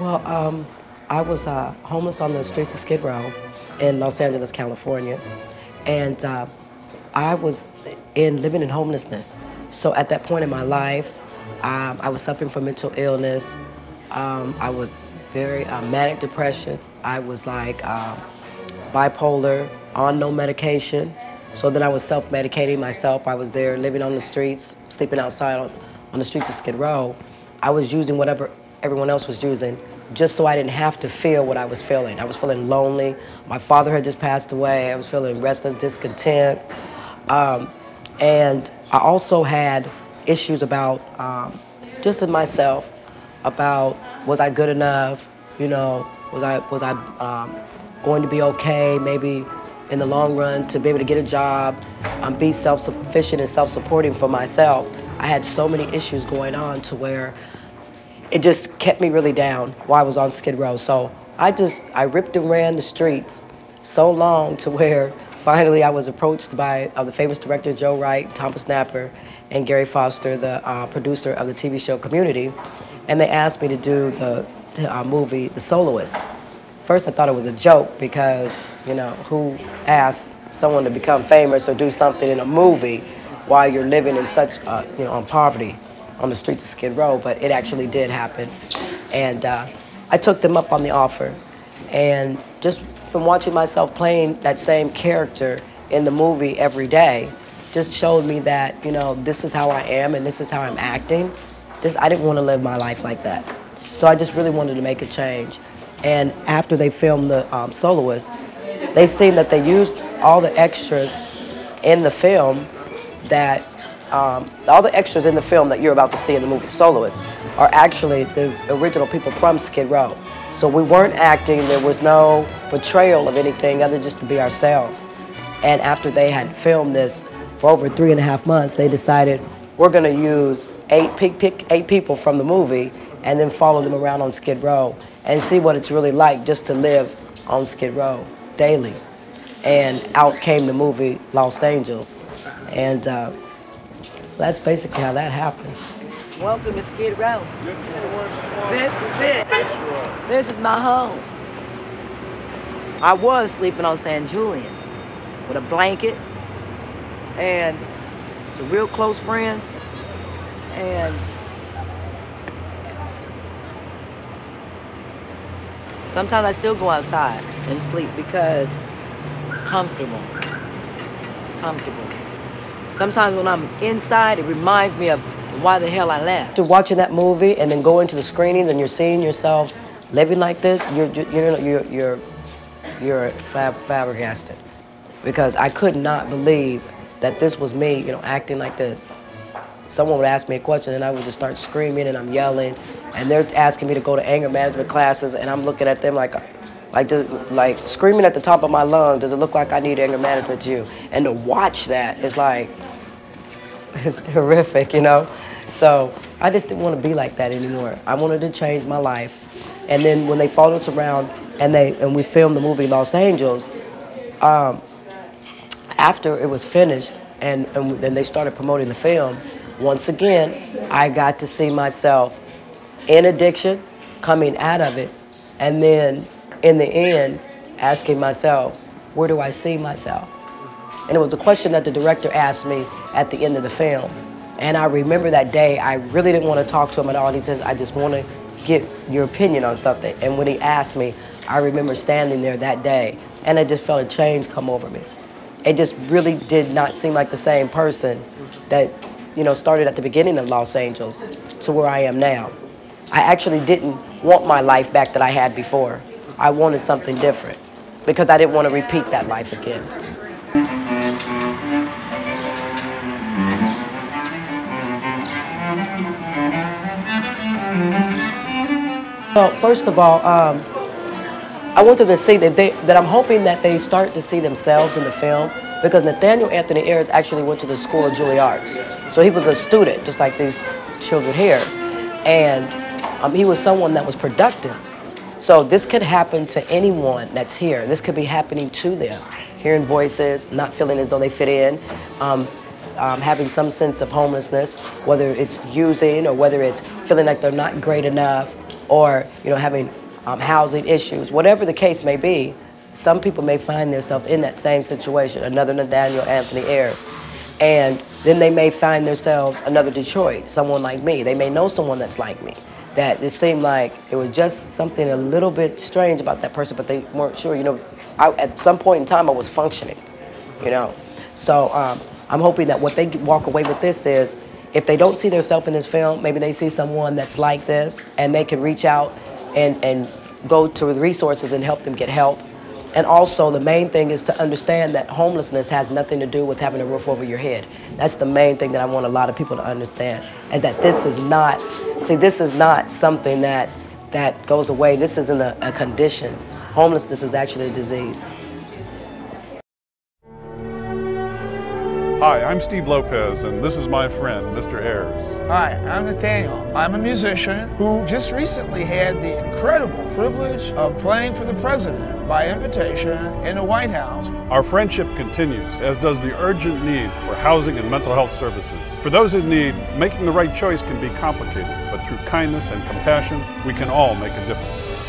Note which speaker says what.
Speaker 1: Well, I was homeless on the streets of Skid Row in Los Angeles, California, and I was living in homelessness. So at that point in my life, I was suffering from mental illness. I was very manic depression. I was like bipolar, on no medication. So then I was self-medicating myself. I was there living on the streets, sleeping outside on the streets of Skid Row. I was using whatever everyone else was using just so I didn't have to feel what I was feeling. I was feeling lonely. My father had just passed away. I was feeling restless, discontent. And I also had issues about just in myself, about was I good enough? You know, was I going to be okay? Maybe in the long run to be able to get a job, be self-sufficient and self-supporting for myself. I had so many issues going on to where it just kept me really down while I was on Skid Row. So I ripped and ran the streets so long to where finally I was approached by the famous director Joe Wright, Thomas Napper, and Gary Foster, the producer of the TV show Community, and they asked me to do the movie The Soloist. First I thought it was a joke because, you know, who asked someone to become famous or do something in a movie while you're living in such, you know, on poverty on the streets of Skid Row, but it actually did happen. And I took them up on the offer. And just from watching myself playing that same character in the movie every day, just showed me that, you know, this is how I am and this is how I'm acting. I didn't want to live my life like that. So I just really wanted to make a change. And after they filmed the Soloist, they seen that they used all the extras in the film that all the extras in the film that you're about to see in the movie Soloist are actually the original people from Skid Row. So we weren't acting, there was no portrayal of anything other just to be ourselves. And after they had filmed this for over 3.5 months, they decided we're gonna use pick eight people from the movie and then follow them around on Skid Row and see what it's really like just to live on Skid Row daily. And out came the movie Los Angeles. And so that's basically how that happened. Welcome to Skid Row. This is it. This is my home. I was sleeping on San Julian with a blanket and some real close friends. And sometimes I still go outside and sleep because it's comfortable. It's comfortable. Sometimes when I'm inside, it reminds me of why the hell I left. After watching that movie and then going to the screenings and you're seeing yourself living like this, you're flabbergasted. Because I could not believe that this was me, you know, acting like this. Someone would ask me a question and I would just start screaming and I'm yelling and they're asking me to go to anger management classes and I'm looking at them like screaming at the top of my lungs, does it look like I need anger management too? And to watch that is like, it's horrific, you know? So I just didn't want to be like that anymore. I wanted to change my life. And then when they followed us around and we filmed the movie Los Angeles, after it was finished and then they started promoting the film, once again, I got to see myself in addiction, coming out of it, and then in the end, asking myself, where do I see myself? And it was a question that the director asked me at the end of the film. And I remember that day, I really didn't want to talk to him at all. He says, I just want to get your opinion on something. And when he asked me, I remember standing there that day, and I just felt a change come over me. It just really did not seem like the same person that, you know, started at the beginning of Los Angeles to where I am now. I actually didn't want my life back that I had before. I wanted something different because I didn't want to repeat that life again. Well, first of all, I want them to see that I'm hoping that they start to see themselves in the film because Nathaniel Anthony Ayers actually went to the school of Juilliard. So he was a student, just like these children here. And he was someone that was productive. So this could happen to anyone that's here. This could be happening to them. Hearing voices, not feeling as though they fit in, having some sense of homelessness, whether it's using or whether it's feeling like they're not great enough, or having housing issues, whatever the case may be. Some people may find themselves in that same situation, another Nathaniel Anthony Ayers. And then they may find themselves another Detroit, someone like me. They may know someone that's like me. That it seemed like it was just something a little bit strange about that person, but they weren't sure. At some point in time, I was functioning, So I'm hoping that what they walk away with this is, if they don't see themselves in this film, maybe they see someone that's like this, and they can reach out and go to the resources and help them get help. And also, the main thing is to understand that homelessness has nothing to do with having a roof over your head. That's the main thing that I want a lot of people to understand, is that this is not, this is not something that goes away. This isn't a condition. Homelessness is actually a disease.
Speaker 2: Hi, I'm Steve Lopez, and this is my friend, Mr. Ayers.
Speaker 3: Hi, I'm Nathaniel. I'm a musician who just recently had the incredible privilege of playing for the president by invitation in the White House.
Speaker 2: Our friendship continues, as does the urgent need for housing and mental health services. For those in need, making the right choice can be complicated, but through kindness and compassion, we can all make a difference.